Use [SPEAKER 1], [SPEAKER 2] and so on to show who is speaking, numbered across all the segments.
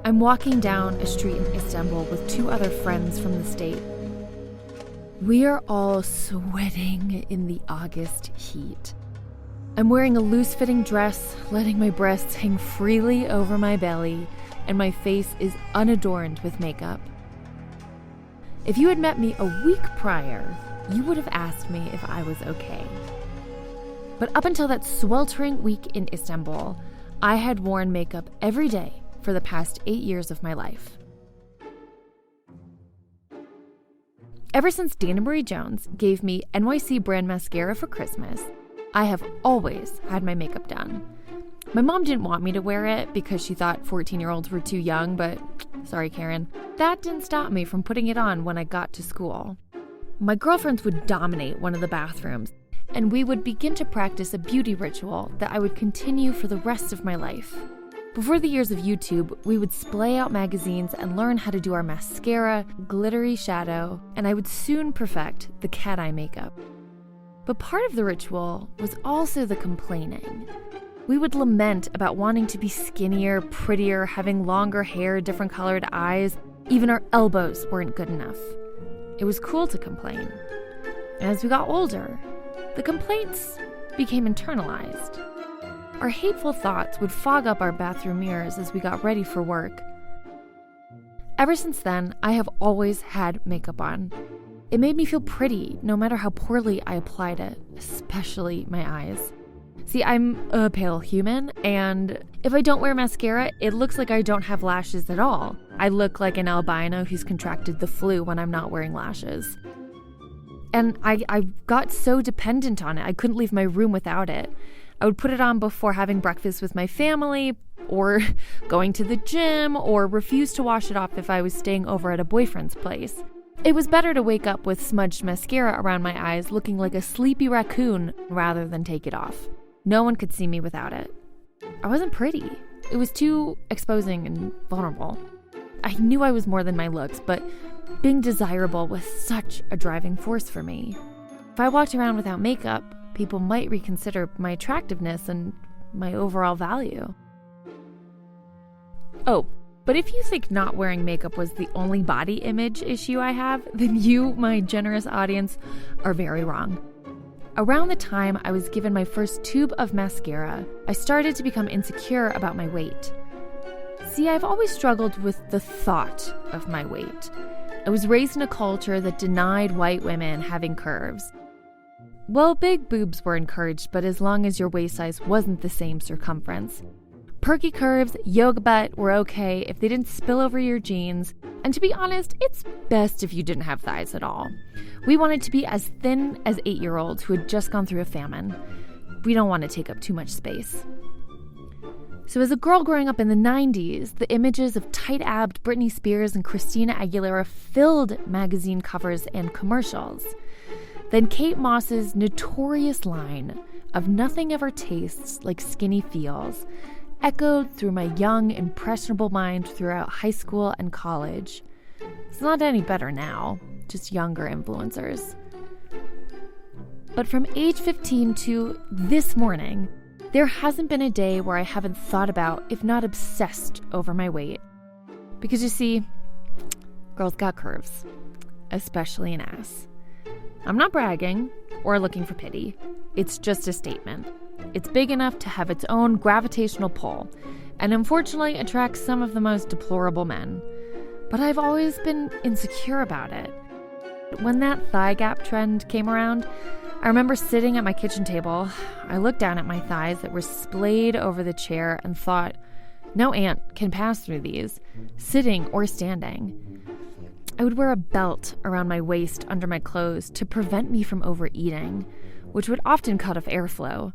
[SPEAKER 1] I'm walking down a street in Istanbul with 2 other friends from the state. We are all sweating in the August heat. I'm wearing a loose-fitting dress, letting my breasts hang freely over my belly, and my face is unadorned with makeup. If you had met me a week prior, you would have asked me if I was okay. But up until that sweltering week in Istanbul, I had worn makeup every day for the past 8 years of my life. Ever since Dana Marie Jones gave me NYC brand mascara for Christmas, I have always had my makeup done. My mom didn't want me to wear it because she thought 14-year-olds were too young, but sorry, Karen, that didn't stop me from putting it on when I got to school. My girlfriends would dominate one of the bathrooms, and we would begin to practice a beauty ritual that I would continue for the rest of my life. Before the years of YouTube, we would splay out magazines and learn how to do our mascara, glittery shadow, and I would soon perfect the cat eye makeup. But part of the ritual was also the complaining. We would lament about wanting to be skinnier, prettier, having longer hair, different colored eyes. Even our elbows weren't good enough. It was cool to complain. As we got older, the complaints became internalized. Our hateful thoughts would fog up our bathroom mirrors as we got ready for work. Ever since then, I have always had makeup on. It made me feel pretty, no matter how poorly I applied it, especially my eyes. See, I'm a pale human, and if I don't wear mascara, it looks like I don't have lashes at all. I look like an albino who's contracted the flu when I'm not wearing lashes. And I got so dependent on it, I couldn't leave my room without it. I would put it on before having breakfast with my family, or going to the gym, or refuse to wash it off if I was staying over at a boyfriend's place. It was better to wake up with smudged mascara around my eyes looking like a sleepy raccoon rather than take it off. No one could see me without it. I wasn't pretty. It was too exposing and vulnerable. I knew I was more than my looks, but being desirable was such a driving force for me. If I walked around without makeup, people might reconsider my attractiveness and my overall value. Oh, but if you think not wearing makeup was the only body image issue I have, then you, my generous audience, are very wrong. Around the time I was given my first tube of mascara, I started to become insecure about my weight. See, I've always struggled with the thought of my weight. I was raised in a culture that denied white women having curves. Well, big boobs were encouraged, but as long as your waist size wasn't the same circumference. Perky curves, yoga butt were okay if they didn't spill over your jeans. And to be honest, it's best if you didn't have thighs at all. We wanted to be as thin as 8-year-olds who had just gone through a famine. We don't want to take up too much space. So as a girl growing up in the 90s, the images of tight-abbed Britney Spears and Christina Aguilera filled magazine covers and commercials. Then Kate Moss's notorious line of "nothing ever tastes like skinny feels" echoed through my young, impressionable mind throughout high school and college. It's not any better now, just younger influencers. But from age 15 to this morning, there hasn't been a day where I haven't thought about, if not obsessed over my weight. Because you see, girls got curves, especially an ass. I'm not bragging or looking for pity. It's just a statement. It's big enough to have its own gravitational pull, and unfortunately attracts some of the most deplorable men. But I've always been insecure about it. When that thigh gap trend came around, I remember sitting at my kitchen table. I looked down at my thighs that were splayed over the chair and thought, no ant can pass through these, sitting or standing. I would wear a belt around my waist under my clothes to prevent me from overeating, which would often cut off airflow.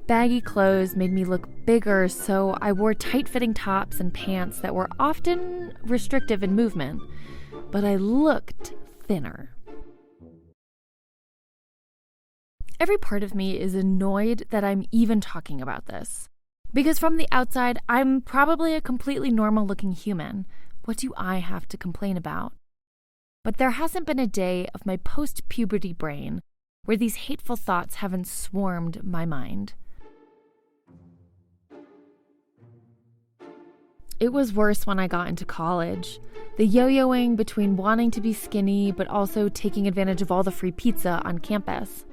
[SPEAKER 1] Baggy clothes made me look bigger, so I wore tight-fitting tops and pants that were often restrictive in movement, but I looked thinner. Every part of me is annoyed that I'm even talking about this. Because from the outside, I'm probably a completely normal-looking human. What do I have to complain about? But there hasn't been a day of my post-puberty brain where these hateful thoughts haven't swarmed my mind. It was worse when I got into college. The yo-yoing between wanting to be skinny but also taking advantage of all the free pizza on campus.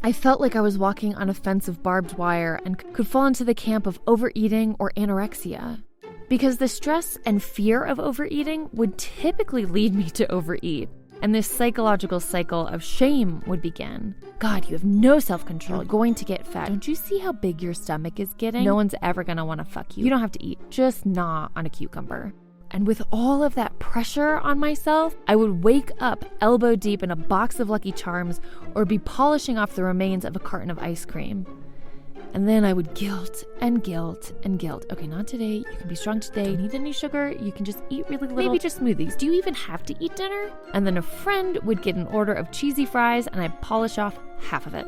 [SPEAKER 1] I felt like I was walking on a fence of barbed wire and could fall into the camp of overeating or anorexia. Because the stress and fear of overeating would typically lead me to overeat, and this psychological cycle of shame would begin. God, you have no self-control. You're going to get fat. Don't you see how big your stomach is getting? No one's ever gonna wanna fuck you. You don't have to eat. Just gnaw on a cucumber. And with all of that pressure on myself, I would wake up elbow deep in a box of Lucky Charms or be polishing off the remains of a carton of ice cream. And then I would guilt and guilt and guilt. Okay, not today. You can be strong today. Don't need any sugar. You can just eat really little. Maybe just smoothies. Do you even have to eat dinner? And then a friend would get an order of cheesy fries and I'd polish off half of it.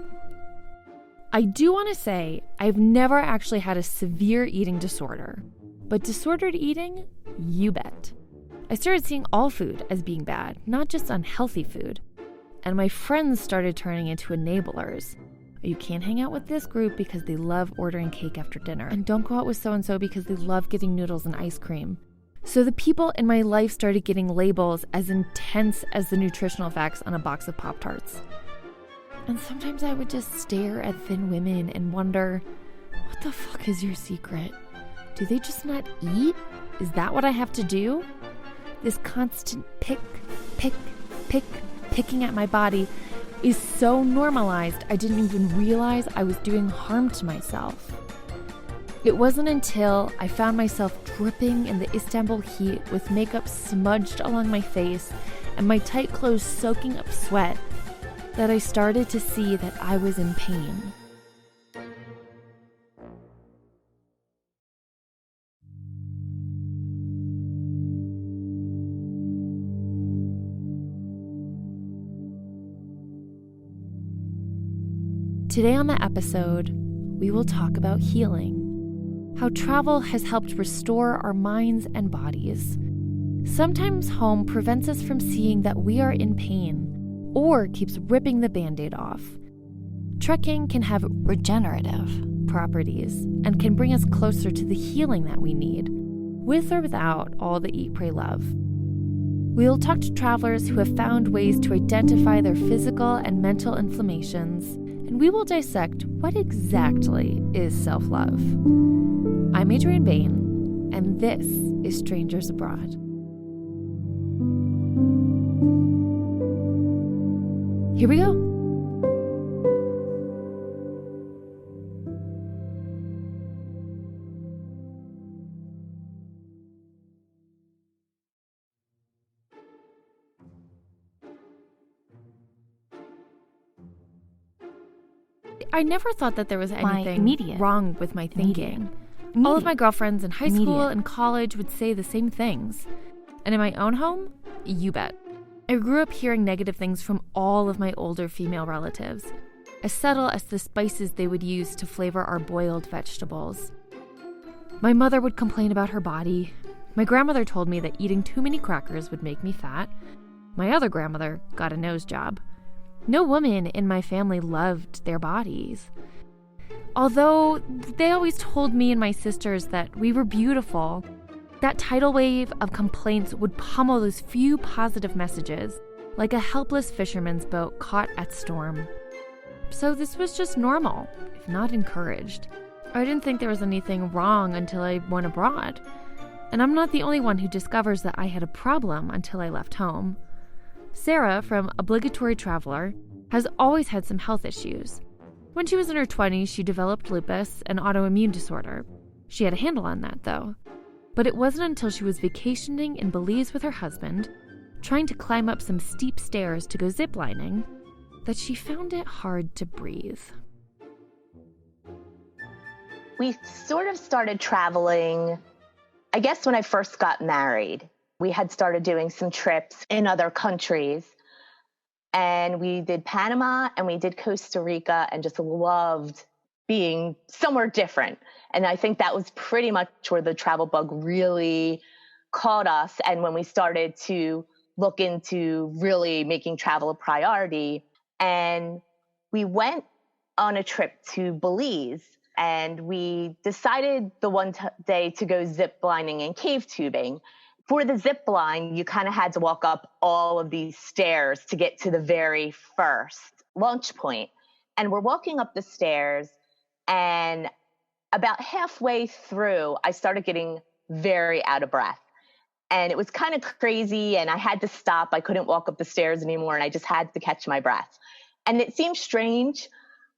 [SPEAKER 1] I do want to say I've never actually had a severe eating disorder. But disordered eating? You bet. I started seeing all food as being bad, not just unhealthy food. And my friends started turning into enablers. You can't hang out with this group because they love ordering cake after dinner. And don't go out with so-and-so because they love getting noodles and ice cream. So the people in my life started getting labels as intense as the nutritional facts on a box of Pop-Tarts. And sometimes I would just stare at thin women and wonder, what the fuck is your secret? Do they just not eat? Is that what I have to do? This constant picking at my body is so normalized I didn't even realize I was doing harm to myself. It wasn't until I found myself dripping in the Istanbul heat with makeup smudged along my face and my tight clothes soaking up sweat that I started to see that I was in pain. Today on the episode, we will talk about healing, how travel has helped restore our minds and bodies. Sometimes home prevents us from seeing that we are in pain or keeps ripping the Band-Aid off. Trekking can have regenerative properties and can bring us closer to the healing that we need, with or without all the eat, pray, love. We'll talk to travelers who have found ways to identify their physical and mental inflammations, and we will dissect what exactly is self-love. I'm Adrienne Bain, and this is Strangers Abroad. Here we go. I never thought that there was anything wrong with my thinking. All of my girlfriends in high school and college would say the same things. And in my own home, you bet. I grew up hearing negative things from all of my older female relatives, as subtle as the spices they would use to flavor our boiled vegetables. My mother would complain about her body. My grandmother told me that eating too many crackers would make me fat. My other grandmother got a nose job. No woman in my family loved their bodies. Although they always told me and my sisters that we were beautiful, that tidal wave of complaints would pummel those few positive messages, like a helpless fisherman's boat caught at storm. So this was just normal, if not encouraged. I didn't think there was anything wrong until I went abroad. And I'm not the only one who discovers that I had a problem until I left home. Sarah, from Obligatory Traveler, has always had some health issues. When she was in her 20s, she developed lupus, an autoimmune disorder. She had a handle on that, though. But it wasn't until she was vacationing in Belize with her husband, trying to climb up some steep stairs to go ziplining, that she found it hard to breathe.
[SPEAKER 2] We sort of started traveling, I guess, when I first got married. We had started doing some trips in other countries, and we did Panama and we did Costa Rica and just loved being somewhere different. And I think that was pretty much where the travel bug really caught us. And when we started to look into really making travel a priority, and we went on a trip to Belize. and we decided the day to go zip lining and cave tubing. For the zip line, you kind of had to walk up all of these stairs to get to the very first launch point. And we're walking up the stairs, and about halfway through, I started getting very out of breath. And it was kind of crazy, and I had to stop. I couldn't walk up the stairs anymore, and I just had to catch my breath. And it seemed strange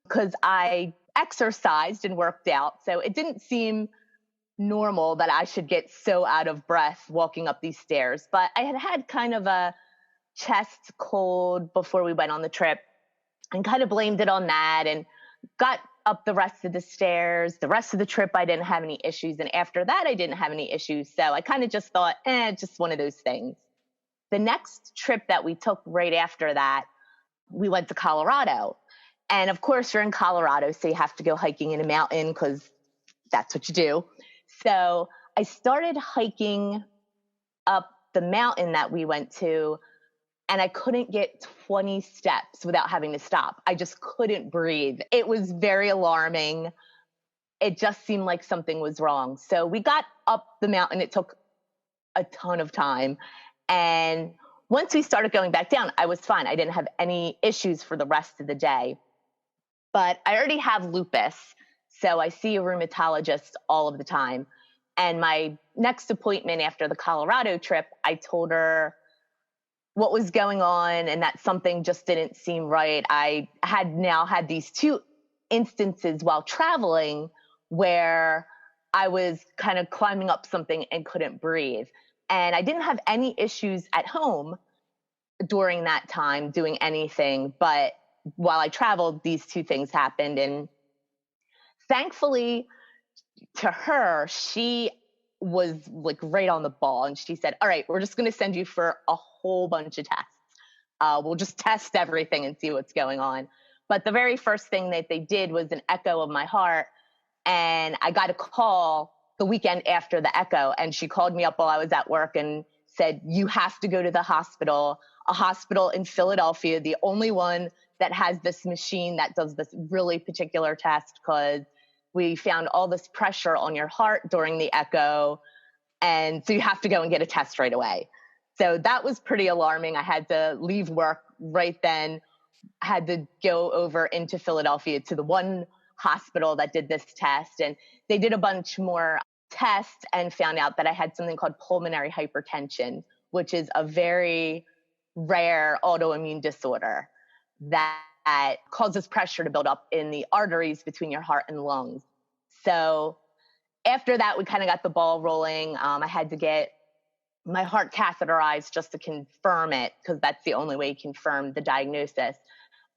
[SPEAKER 2] because I exercised and worked out, so it didn't seem normal that I should get so out of breath walking up these stairs. But I had had kind of a chest cold before we went on the trip and kind of blamed it on that and got up the rest of the stairs. The rest of the trip, I didn't have any issues. And after that, I didn't have any issues. So I kind of just thought, just one of those things. The next trip that we took right after that, we went to Colorado. And of course, you're in Colorado, so you have to go hiking in a mountain because that's what you do. So I started hiking up the mountain that we went to, and I couldn't get 20 steps without having to stop. I just couldn't breathe. It was very alarming. It just seemed like something was wrong. So we got up the mountain. It took a ton of time. And once we started going back down, I was fine. I didn't have any issues for the rest of the day. But I already have lupus, so I see a rheumatologist all of the time. And my next appointment after the Colorado trip, I told her what was going on and that something just didn't seem right. I had now had these two instances while traveling where I was kind of climbing up something and couldn't breathe. And I didn't have any issues at home during that time doing anything, but while I traveled, these two things happened. And thankfully to her, she was like right on the ball. And she said, all right, we're just going to send you for a whole bunch of tests. We'll just test everything and see what's going on. But the very first thing that they did was an echo of my heart. And I got a call the weekend after the echo. And she called me up while I was at work and said, you have to go to the hospital, a hospital in Philadelphia, the only one that has this machine that does this really particular test, because we found all this pressure on your heart during the echo. And so you have to go and get a test right away. So that was pretty alarming. I had to leave work right then, had to go over into Philadelphia to the one hospital that did this test. And they did a bunch more tests and found out that I had something called pulmonary hypertension, which is a very rare autoimmune disorder that causes pressure to build up in the arteries between your heart and lungs. So after that, we kind of got the ball rolling. I had to get my heart catheterized just to confirm it, because that's the only way you confirm the diagnosis.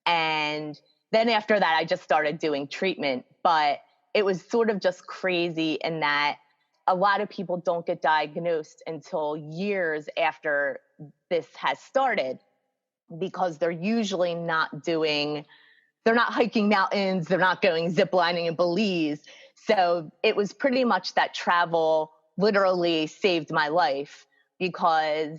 [SPEAKER 2] And then after that, I just started doing treatment. But it was sort of just crazy in that a lot of people don't get diagnosed until years after this has started, because they're usually they're not hiking mountains, they're not going ziplining in Belize. So it was pretty much that travel literally saved my life, because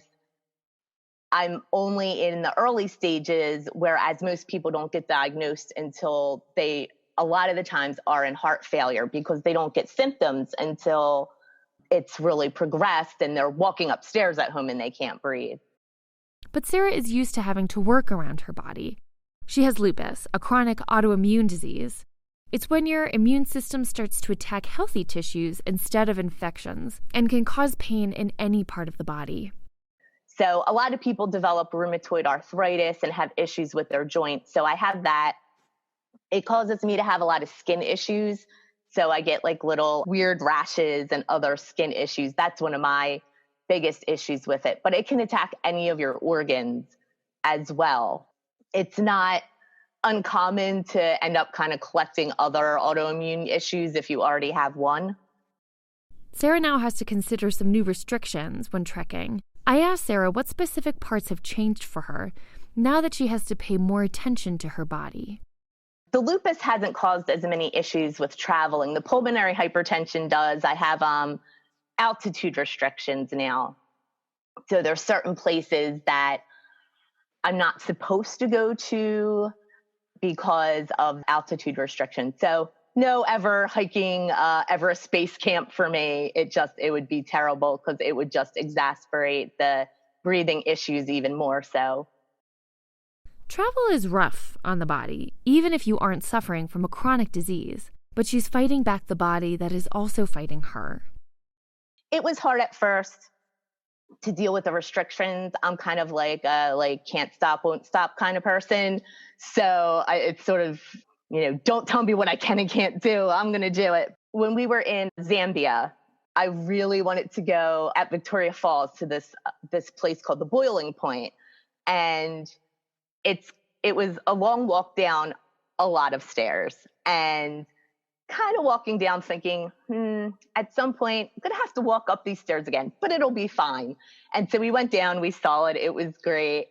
[SPEAKER 2] I'm only in the early stages, whereas most people don't get diagnosed until they, a lot of the times, are in heart failure, because they don't get symptoms until it's really progressed and they're walking upstairs at home and they can't breathe.
[SPEAKER 1] But Sarah is used to having to work around her body. She has lupus, a chronic autoimmune disease. It's when your immune system starts to attack healthy tissues instead of infections and can cause pain in any part of the body.
[SPEAKER 2] So a lot of people develop rheumatoid arthritis and have issues with their joints. So I have that. It causes me to have a lot of skin issues. So I get like little weird rashes and other skin issues. That's one of my biggest issues with it. But it can attack any of your organs as well. It's not uncommon to end up kind of collecting other autoimmune issues if you already have one.
[SPEAKER 1] Sarah now has to consider some new restrictions when trekking. I asked Sarah what specific parts have changed for her now that she has to pay more attention to her body.
[SPEAKER 2] The lupus hasn't caused as many issues with traveling. The pulmonary hypertension does. I have altitude restrictions now. So there's certain places that I'm not supposed to go to because of altitude restrictions. So no ever hiking Everest Base Camp for me. It would be terrible because it would just exasperate the breathing issues even more so.
[SPEAKER 1] Travel is rough on the body, even if you aren't suffering from a chronic disease, but she's fighting back the body that is also fighting her.
[SPEAKER 2] It was hard at first to deal with the restrictions. I'm kind of like a can't stop, won't stop kind of person. So it's sort of, don't tell me what I can and can't do. I'm going to do it. When we were in Zambia, I really wanted to go at Victoria Falls to this place called the Boiling Point. And it was a long walk down a lot of stairs, and kind of walking down thinking, at some point I'm going to have to walk up these stairs again, but it'll be fine. And so we went down, we saw it. It was great.